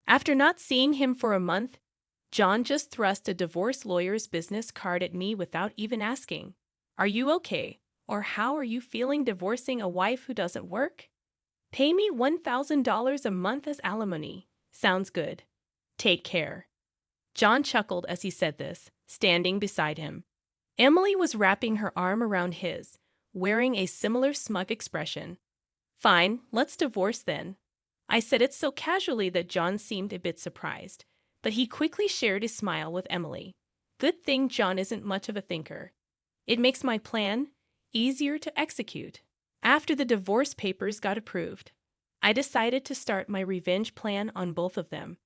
After not seeing him for a month, John just thrust a divorce lawyer's business card at me without even asking, "Are you okay? Or how are you feeling divorcing a wife who doesn't work? Pay me $1,000 a month as alimony. Sounds good. Take care." John chuckled as he said this, standing beside him. Emily was wrapping her arm around his, wearing a similar smug expression. "Fine, let's divorce then." I said it so casually that John seemed a bit surprised, but he quickly shared his smile with Emily. Good thing John isn't much of a thinker. It makes my plan easier to execute. After the divorce papers got approved, I decided to start my revenge plan on both of them.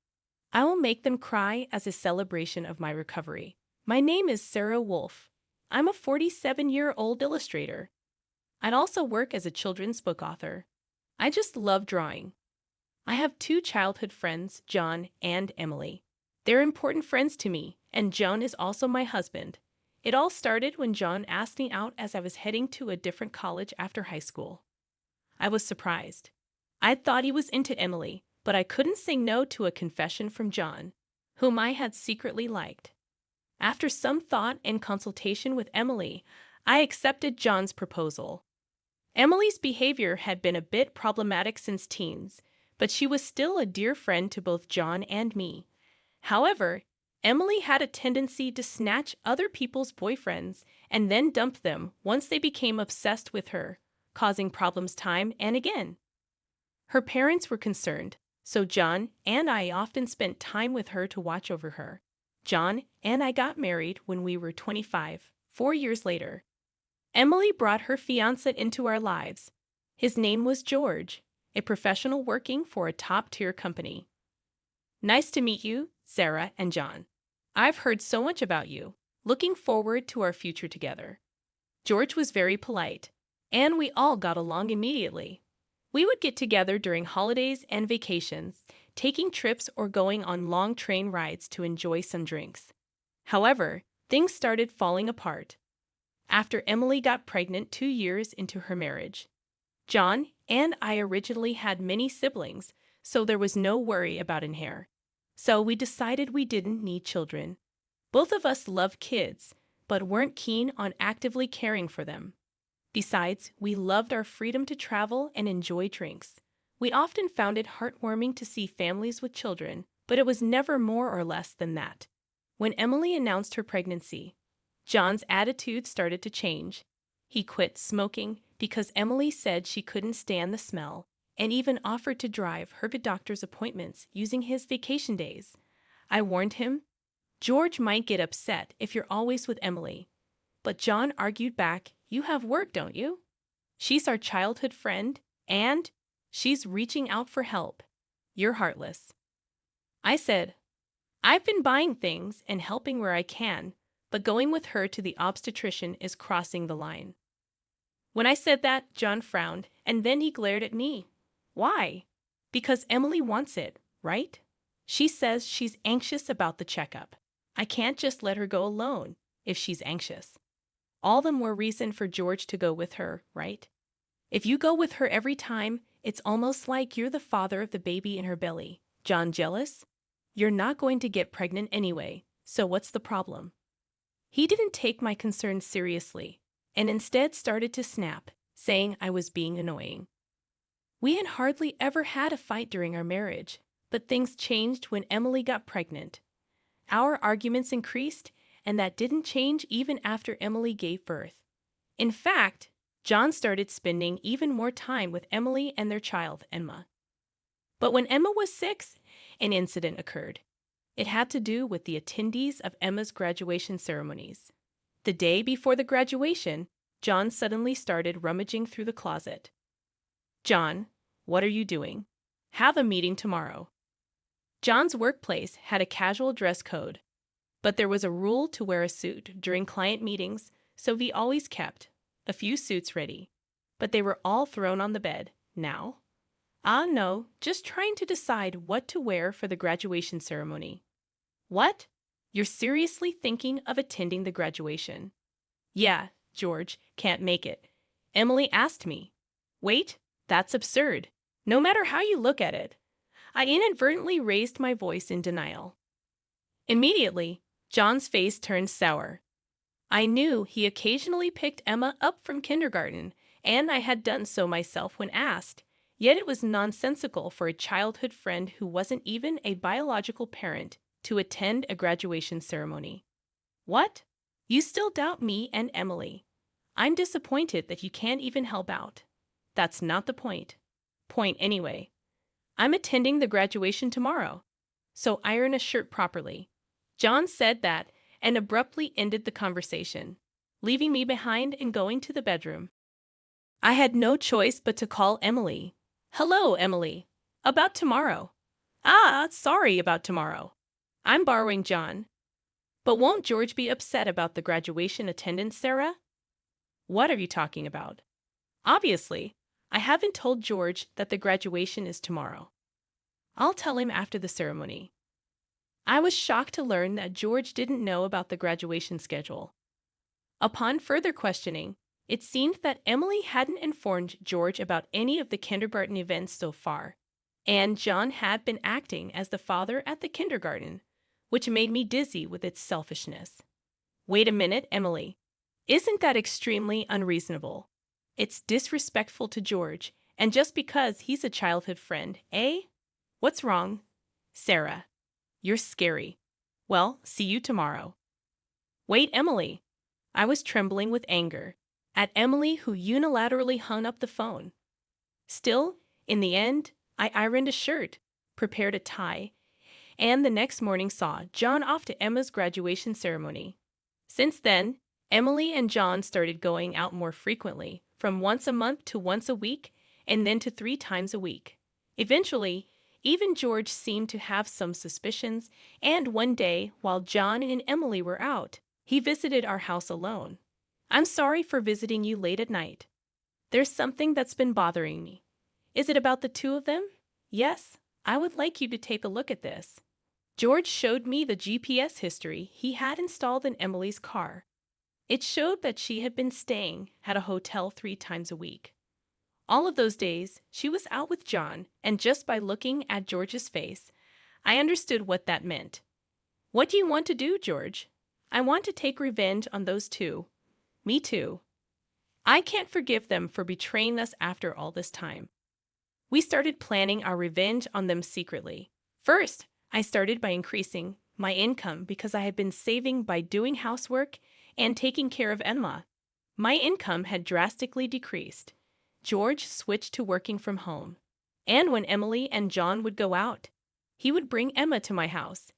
I will make them cry as a celebration of my recovery. My name is Sarah Wolf. I'm a 47-year-old illustrator. I'd also work as a children's book author. I just love drawing. I have two childhood friends, John and Emily. They're important friends to me, and John is also my husband. It all started when John asked me out as I was heading to a different college after high school. I was surprised. I'd thought he was into Emily, but I couldn't say no to a confession from John, whom I had secretly liked. After some thought and consultation with Emily, I accepted John's proposal. Emily's behavior had been a bit problematic since teens, but she was still a dear friend to both John and me. However, Emily had a tendency to snatch other people's boyfriends and then dump them once they became obsessed with her, causing problems time and again. Her parents were concerned, so John and I often spent time with her to watch over her. John and I got married when we were 25, 4 years later. Emily brought her fiancé into our lives. His name was George, a professional working for a top-tier company. Nice to meet you, Sarah and John. I've heard so much about you. Looking forward to our future together. George was very polite, and we all got along immediately. We would get together during holidays and vacations, taking trips or going on long train rides to enjoy some drinks. However, things started falling apart after Emily got pregnant 2 years into her marriage. John and I originally had many siblings, so there was no worry about an heir. So we decided we didn't need children. Both of us loved kids, but weren't keen on actively caring for them. Besides, we loved our freedom to travel and enjoy drinks. We often found it heartwarming to see families with children, but it was never more or less than that. When Emily announced her pregnancy, John's attitude started to change. He quit smoking because Emily said she couldn't stand the smell, and even offered to drive her to doctor's appointments using his vacation days. I warned him, "George might get upset if you're always with Emily." But John argued back, "You have work, don't you? She's our childhood friend, and she's reaching out for help. You're heartless." I said, "I've been buying things and helping where I can, but going with her to the obstetrician is crossing the line." When I said that, John frowned, and then he glared at me. "Why?" "Because Emily wants it, right? She says she's anxious about the checkup. I can't just let her go alone if she's anxious. All the more reason for George to go with her, right? If you go with her every time, it's almost like you're the father of the baby in her belly. John, jealous? You're not going to get pregnant anyway, so what's the problem?" He didn't take my concerns seriously, and instead started to snap, saying I was being annoying. We had hardly ever had a fight during our marriage, but things changed when Emily got pregnant. Our arguments increased, and that didn't change even after Emily gave birth. In fact, John started spending even more time with Emily and their child, Emma. But when Emma was 6, an incident occurred. It had to do with the attendees of Emma's graduation ceremonies. The day before the graduation, John suddenly started rummaging through the closet. "John, what are you doing? Have a meeting tomorrow." John's workplace had a casual dress code, but there was a rule to wear a suit during client meetings, so he always kept a few suits ready. But they were all thrown on the bed now. "Ah, no, just trying to decide what to wear for the graduation ceremony." "What? You're seriously thinking of attending the graduation?" "Yeah, George, can't make it. Emily asked me." "Wait, that's absurd. No matter how you look at it, I inadvertently raised my voice in denial. Immediately, John's face turned sour. I knew he occasionally picked Emma up from kindergarten, and I had done so myself when asked, yet it was nonsensical for a childhood friend who wasn't even a biological parent to attend a graduation ceremony. What? You still doubt me and Emily? I'm disappointed that you can't even help out. That's not the point. Point anyway. I'm attending the graduation tomorrow, so iron a shirt properly. John said that and abruptly ended the conversation, leaving me behind and going to the bedroom. I had no choice but to call Emily. Hello, Emily. About tomorrow. Sorry about tomorrow. I'm borrowing John. But won't George be upset about the graduation attendance, Sarah? What are you talking about? Obviously, I haven't told George that the graduation is tomorrow. I'll tell him after the ceremony. I was shocked to learn that George didn't know about the graduation schedule. Upon further questioning, it seemed that Emily hadn't informed George about any of the kindergarten events so far, and John had been acting as the father at the kindergarten, which made me dizzy with its selfishness. Wait a minute, Emily. Isn't that extremely unreasonable? It's disrespectful to George, and just because he's a childhood friend, eh? What's wrong? Sarah, you're scary. Well, see you tomorrow. Wait, Emily. I was trembling with anger at Emily, who unilaterally hung up the phone. Still, in the end, I ironed a shirt, prepared a tie, and the next morning saw John off to Emma's graduation ceremony. Since then, Emily and John started going out more frequently, from once a month to once a week, and then to 3 times a week. Eventually, even George seemed to have some suspicions, and one day, while John and Emily were out, he visited our house alone. I'm sorry for visiting you late at night. There's something that's been bothering me. Is it about the 2 of them? Yes, I would like you to take a look at this. George showed me the GPS history he had installed in Emily's car. It showed that she had been staying at a hotel 3 times a week. All of those days, she was out with John, and just by looking at George's face, I understood what that meant. What do you want to do, George? I want to take revenge on those 2. Me too. I can't forgive them for betraying us after all this time. We started planning our revenge on them secretly. First, I started by increasing my income because I had been saving by doing housework and taking care of Emma. My income had drastically decreased. George switched to working from home. And when Emily and John would go out, he would bring Emma to my house,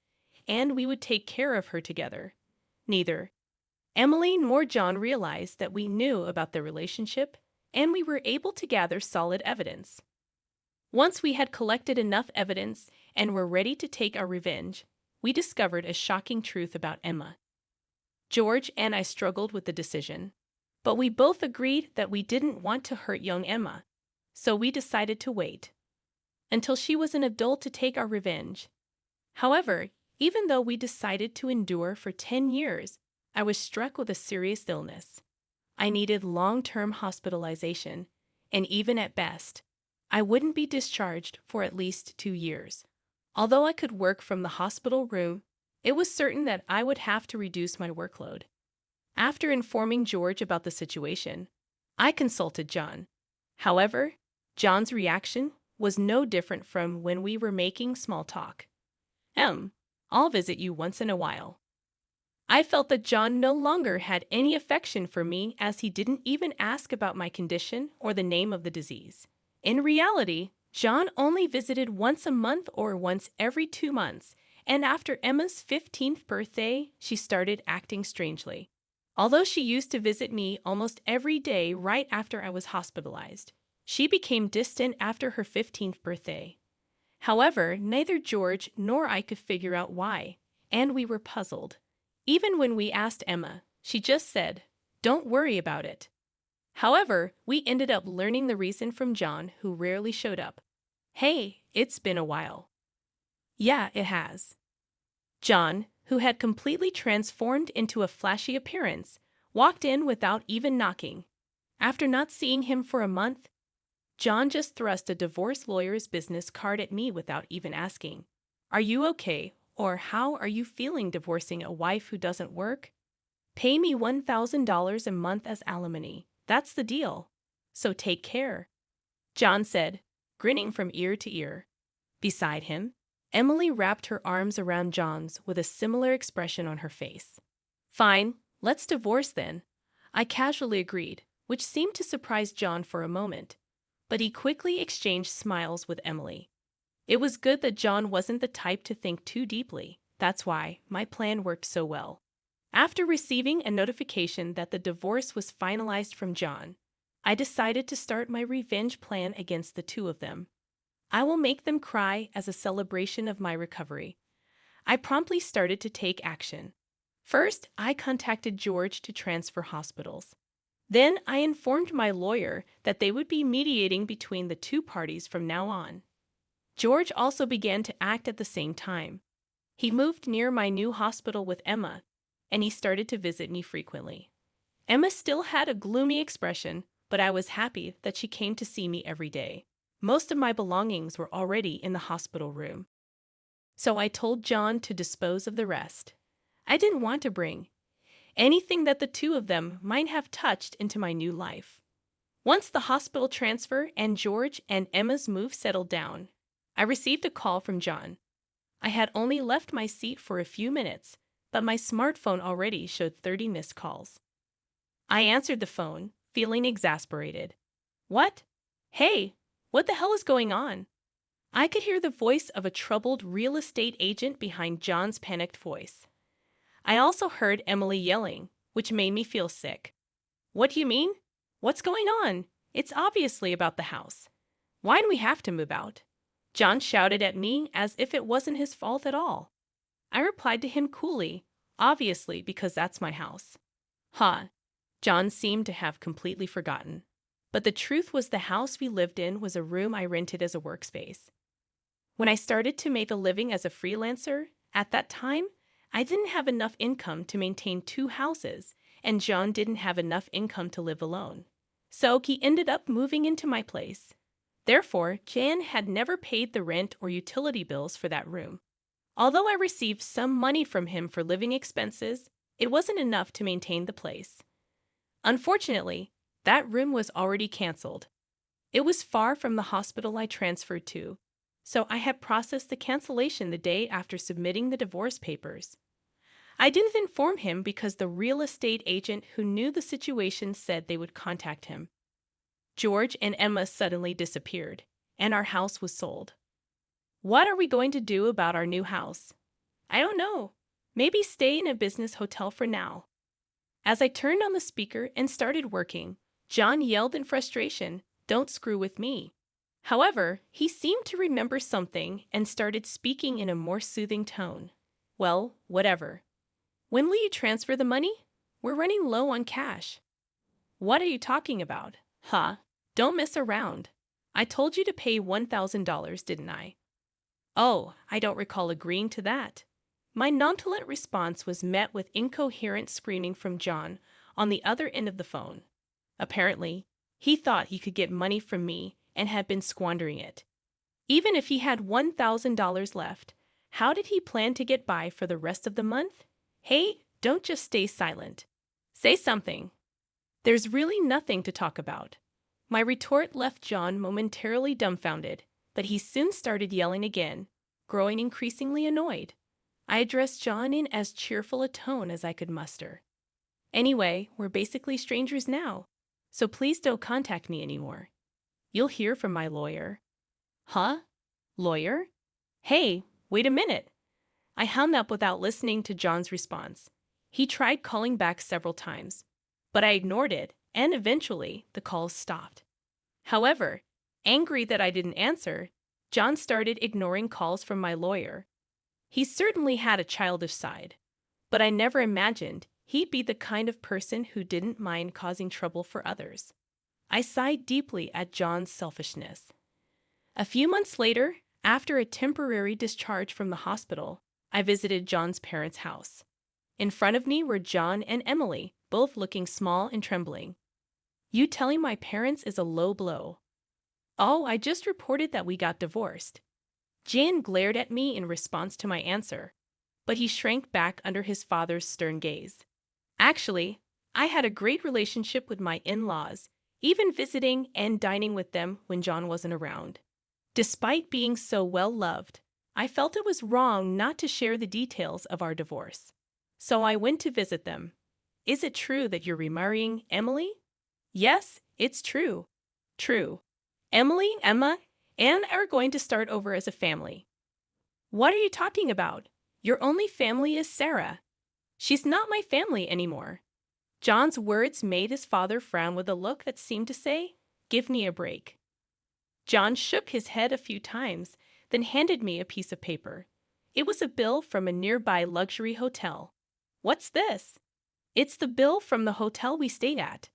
and we would take care of her together. Neither Emily nor John realized that we knew about their relationship, and we were able to gather solid evidence. Once we had collected enough evidence and were ready to take our revenge, we discovered a shocking truth about Emma. George and I struggled with the decision, but we both agreed that we didn't want to hurt young Emma, so we decided to wait until she was an adult to take our revenge. However, even though we decided to endure for 10 years, I was struck with a serious illness. I needed long-term hospitalization, and even at best, I wouldn't be discharged for at least 2 years. Although I could work from the hospital room, it was certain that I would have to reduce my workload. After informing George about the situation, I consulted John. However, John's reaction was no different from when we were making small talk. I'll visit you once in a while. I felt that John no longer had any affection for me, as he didn't even ask about my condition or the name of the disease. In reality, John only visited once a month or once every 2 months, and after Emma's 15th birthday, she started acting strangely. Although she used to visit me almost every day right after I was hospitalized, she became distant after her 15th birthday. However, neither George nor I could figure out why, and we were puzzled. Even when we asked Emma, she just said, "Don't worry about it." However, we ended up learning the reason from John, who rarely showed up. Hey, it's been a while. Yeah, it has. John, who had completely transformed into a flashy appearance, walked in without even knocking. After not seeing him for a month, John just thrust a divorce lawyer's business card at me without even asking. Are you okay? Or how are you feeling divorcing a wife who doesn't work? Pay me $1,000 a month as alimony. That's the deal. So take care, John said, grinning from ear to ear. Beside him, Emily wrapped her arms around John's with a similar expression on her face. Fine, let's divorce then, I casually agreed, which seemed to surprise John for a moment. But he quickly exchanged smiles with Emily. It was good that John wasn't the type to think too deeply. That's why my plan worked so well. After receiving a notification that the divorce was finalized from John, I decided to start my revenge plan against the two of them. I will make them cry as a celebration of my recovery. I promptly started to take action. First, I contacted George to transfer hospitals. Then I informed my lawyer that they would be mediating between the two parties from now on. George also began to act at the same time. He moved near my new hospital with Emma, and he started to visit me frequently. Emma still had a gloomy expression, but I was happy that she came to see me every day. Most of my belongings were already in the hospital room. So I told John to dispose of the rest. I didn't want to bring anything that the two of them might have touched into my new life. Once the hospital transfer and George and Emma's move settled down, I received a call from John. I had only left my seat for a few minutes, but my smartphone already showed 30 missed calls. I answered the phone, feeling exasperated. What? Hey, what the hell is going on? I could hear the voice of a troubled real estate agent behind John's panicked voice. I also heard Emily yelling, which made me feel sick. What do you mean? What's going on? It's obviously about the house. Why do we have to move out? John shouted at me as if it wasn't his fault at all. I replied to him coolly, obviously because that's my house. Huh. John seemed to have completely forgotten. But the truth was the house we lived in was a room I rented as a workspace. When I started to make a living as a freelancer, at that time, I didn't have enough income to maintain two houses, and John didn't have enough income to live alone. So he ended up moving into my place. Therefore, Jan had never paid the rent or utility bills for that room. Although I received some money from him for living expenses, it wasn't enough to maintain the place. Unfortunately, that room was already canceled. It was far from the hospital I transferred to, so I had processed the cancellation the day after submitting the divorce papers. I didn't inform him because the real estate agent who knew the situation said they would contact him. George and Emma suddenly disappeared, and our house was sold. What are we going to do about our new house? I don't know. Maybe stay in a business hotel for now. As I turned on the speaker and started working, John yelled in frustration, "Don't screw with me." However, he seemed to remember something and started speaking in a more soothing tone. Well, whatever. When will you transfer the money? We're running low on cash. What are you talking about? Huh? Don't mess around. I told you to pay $1,000, didn't I? Oh, I don't recall agreeing to that. My nonchalant response was met with incoherent screaming from John on the other end of the phone. Apparently, he thought he could get money from me and had been squandering it. Even if he had $1,000 left, how did he plan to get by for the rest of the month? Hey, don't just stay silent. Say something. There's really nothing to talk about. My retort left John momentarily dumbfounded, but he soon started yelling again, growing increasingly annoyed. I addressed John in as cheerful a tone as I could muster. Anyway, we're basically strangers now, so please don't contact me anymore. You'll hear from my lawyer. Huh? Lawyer? Hey, wait a minute. I hung up without listening to John's response. He tried calling back several times, but I ignored it, and eventually the calls stopped. However, angry that I didn't answer, John started ignoring calls from my lawyer. He certainly had a childish side, but I never imagined he'd be the kind of person who didn't mind causing trouble for others. I sighed deeply at John's selfishness. A few months later, after a temporary discharge from the hospital, I visited John's parents' house. In front of me were John and Emily, both looking small and trembling. You telling my parents is a low blow. Oh, I just reported that we got divorced. Jan glared at me in response to my answer, but he shrank back under his father's stern gaze. Actually, I had a great relationship with my in-laws, even visiting and dining with them when John wasn't around. Despite being so well loved, I felt it was wrong not to share the details of our divorce. So I went to visit them. Is it true that you're remarrying Emily? Yes, it's true. True. Emily, Emma, and are going to start over as a family. What are you talking about? Your only family is Sarah. She's not my family anymore. John's words made his father frown with a look that seemed to say, "Give me a break." John shook his head a few times, then handed me a piece of paper. It was a bill from a nearby luxury hotel. What's this? It's the bill from the hotel we stayed at.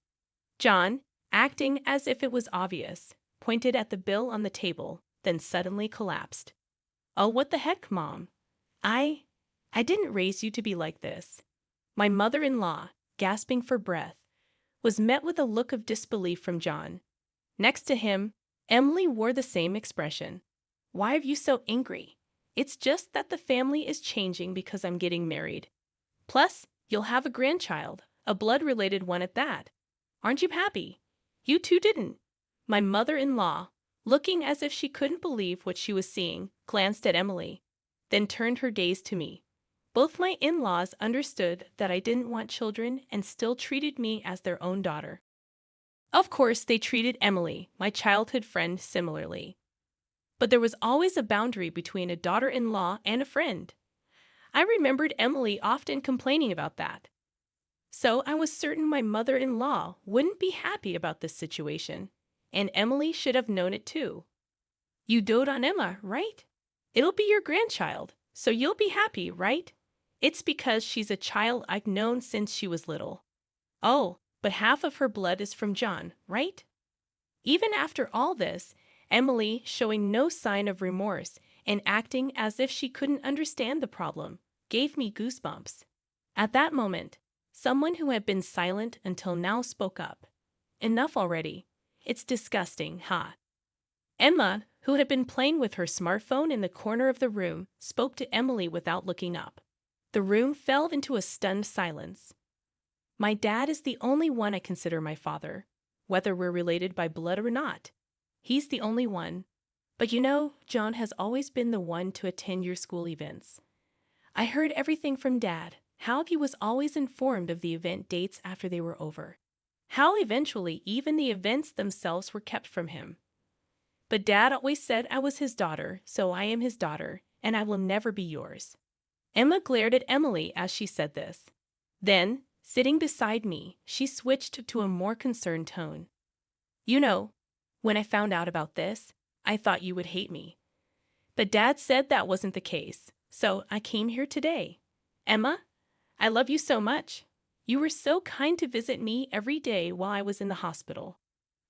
John, acting as if it was obvious, pointed at the bill on the table, then suddenly collapsed. Oh, what the heck, Mom? I didn't raise you to be like this. My mother-in-law, gasping for breath, was met with a look of disbelief from John. Next to him, Emily wore the same expression. Why are you so angry? It's just that the family is changing because I'm getting married. Plus, you'll have a grandchild, a blood-related one at that. Aren't you happy? You two didn't. My mother-in-law, looking as if she couldn't believe what she was seeing, glanced at Emily, then turned her gaze to me. Both my in-laws understood that I didn't want children and still treated me as their own daughter. Of course, they treated Emily, my childhood friend, similarly. But there was always a boundary between a daughter-in-law and a friend. I remembered Emily often complaining about that. So I was certain my mother-in-law wouldn't be happy about this situation, and Emily should have known it too. You dote on Emma, right? It'll be your grandchild, so you'll be happy, right? It's because she's a child I've known since she was little. Oh, but half of her blood is from John, right? Even after all this, Emily, showing no sign of remorse and acting as if she couldn't understand the problem, gave me goosebumps. At that moment, someone who had been silent until now spoke up. Enough already. It's disgusting, huh? Emma, who had been playing with her smartphone in the corner of the room, spoke to Emily without looking up. The room fell into a stunned silence. My dad is the only one I consider my father, whether we're related by blood or not. He's the only one. But you know, John has always been the one to attend your school events. I heard everything from Dad, how he was always informed of the event dates after they were over, how eventually even the events themselves were kept from him. But Dad always said I was his daughter, so I am his daughter, and I will never be yours. Emma glared at Emily as she said this. Then, sitting beside me, she switched to a more concerned tone. You know, when I found out about this, I thought you would hate me. But Dad said that wasn't the case, so I came here today. Emma, I love you so much. You were so kind to visit me every day while I was in the hospital.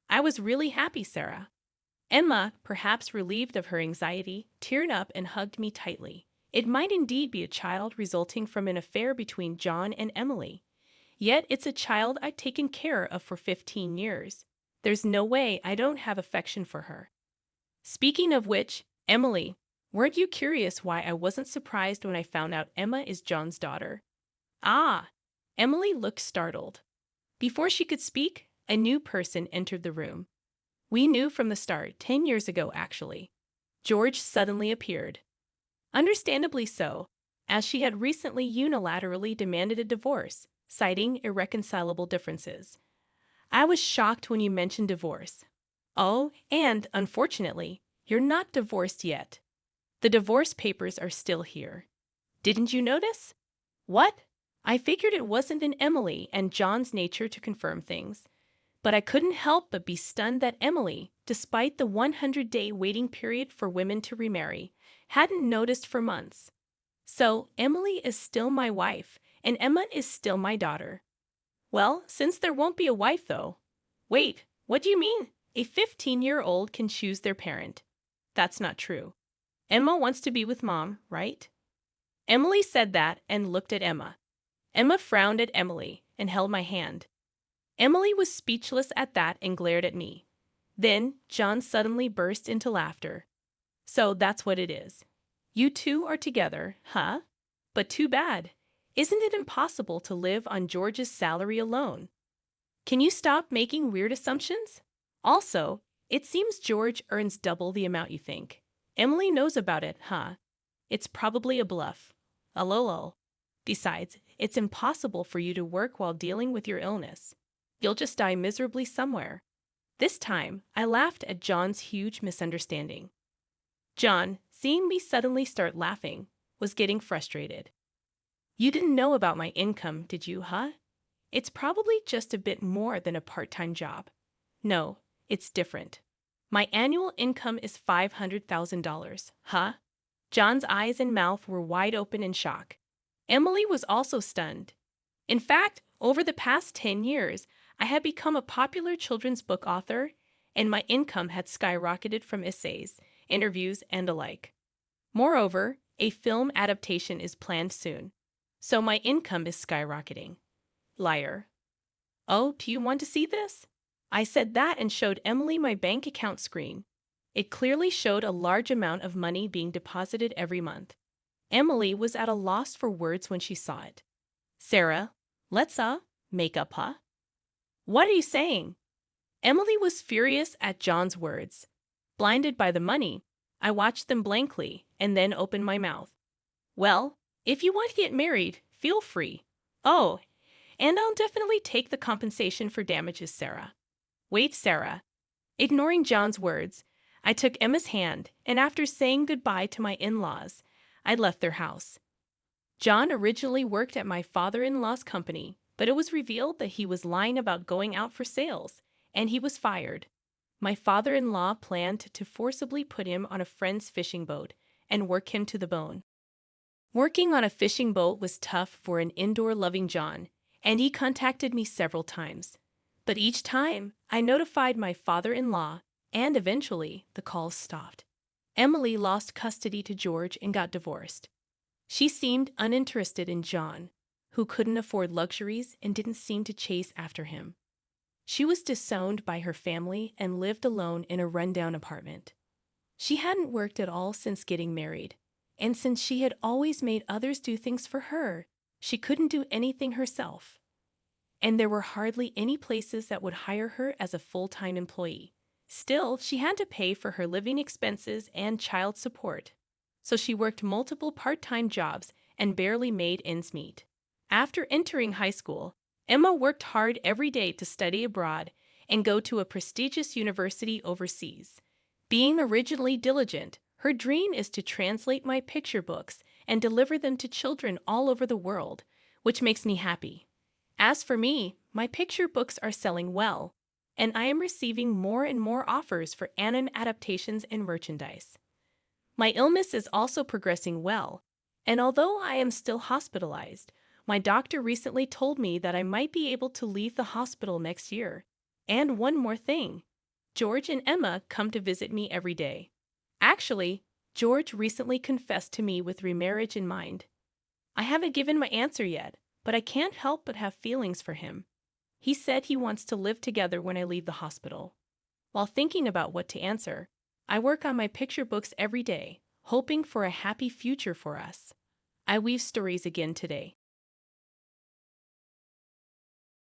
I was really happy, Sarah. Emma, perhaps relieved of her anxiety, teared up and hugged me tightly. It might indeed be a child resulting from an affair between John and Emily. Yet it's a child I've taken care of for 15 years. There's no way I don't have affection for her. Speaking of which, Emily, weren't you curious why I wasn't surprised when I found out Emma is John's daughter? Ah! Emily looked startled. Before she could speak, a new person entered the room. We knew from the start, 10 years ago actually. George suddenly appeared. Understandably so, as she had recently unilaterally demanded a divorce, citing irreconcilable differences. I was shocked when you mentioned divorce. Oh, and, unfortunately, you're not divorced yet. The divorce papers are still here. Didn't you notice? What? I figured it wasn't in Emily and John's nature to confirm things. But I couldn't help but be stunned that Emily, despite the 100-day waiting period for women to remarry, hadn't noticed for months. So, Emily is still my wife, and Emma is still my daughter. Well, since there won't be a wife, though. Wait, what do you mean? A 15-year-old can choose their parent. That's not true. Emma wants to be with Mom, right? Emily said that and looked at Emma. Emma frowned at Emily and held my hand. Emily was speechless at that and glared at me. Then John suddenly burst into laughter. So that's what it is. You two are together, huh? But too bad. Isn't it impossible to live on George's salary alone? Can you stop making weird assumptions? Also, it seems George earns double the amount you think. Emily knows about it, huh? It's probably a bluff. A lol. Besides, it's impossible for you to work while dealing with your illness. You'll just die miserably somewhere. This time, I laughed at John's huge misunderstanding. John, seeing me suddenly start laughing, was getting frustrated. You didn't know about my income, did you, huh? It's probably just a bit more than a part-time job. No, it's different. My annual income is $500,000, huh? John's eyes and mouth were wide open in shock. Emily was also stunned. In fact, over the past 10 years, I had become a popular children's book author, and my income had skyrocketed from essays, interviews, and the like. Moreover, a film adaptation is planned soon, so my income is skyrocketing. Liar. Oh, do you want to see this? I said that and showed Emily my bank account screen. It clearly showed a large amount of money being deposited every month. Emily was at a loss for words when she saw it. Sarah, let's make up, huh? What are you saying? Emily was furious at John's words. Blinded by the money, I watched them blankly and then opened my mouth. Well, if you want to get married, feel free. Oh, and I'll definitely take the compensation for damages, Sarah. Wait, Sarah. Ignoring John's words, I took Emma's hand, and after saying goodbye to my in-laws, I left their house. John originally worked at my father-in-law's company, but it was revealed that he was lying about going out for sales, and he was fired. My father-in-law planned to forcibly put him on a friend's fishing boat and work him to the bone. Working on a fishing boat was tough for an indoor-loving John, and he contacted me several times. But each time, I notified my father-in-law, and eventually, the calls stopped. Emily lost custody to George and got divorced. She seemed uninterested in John, who couldn't afford luxuries and didn't seem to chase after him. She was disowned by her family and lived alone in a rundown apartment. She hadn't worked at all since getting married, and since she had always made others do things for her, she couldn't do anything herself. And there were hardly any places that would hire her as a full-time employee. Still, she had to pay for her living expenses and child support, so she worked multiple part-time jobs and barely made ends meet. After entering high school, Emma worked hard every day to study abroad and go to a prestigious university overseas. Being originally diligent, her dream is to translate my picture books and deliver them to children all over the world, which makes me happy. As for me, my picture books are selling well, and I am receiving more and more offers for anime adaptations and merchandise. My illness is also progressing well, and although I am still hospitalized, my doctor recently told me that I might be able to leave the hospital next year. And one more thing, George and Emma come to visit me every day. Actually, George recently confessed to me with remarriage in mind. I haven't given my answer yet, but I can't help but have feelings for him. He said he wants to live together when I leave the hospital. While thinking about what to answer, I work on my picture books every day, hoping for a happy future for us. I weave stories again today.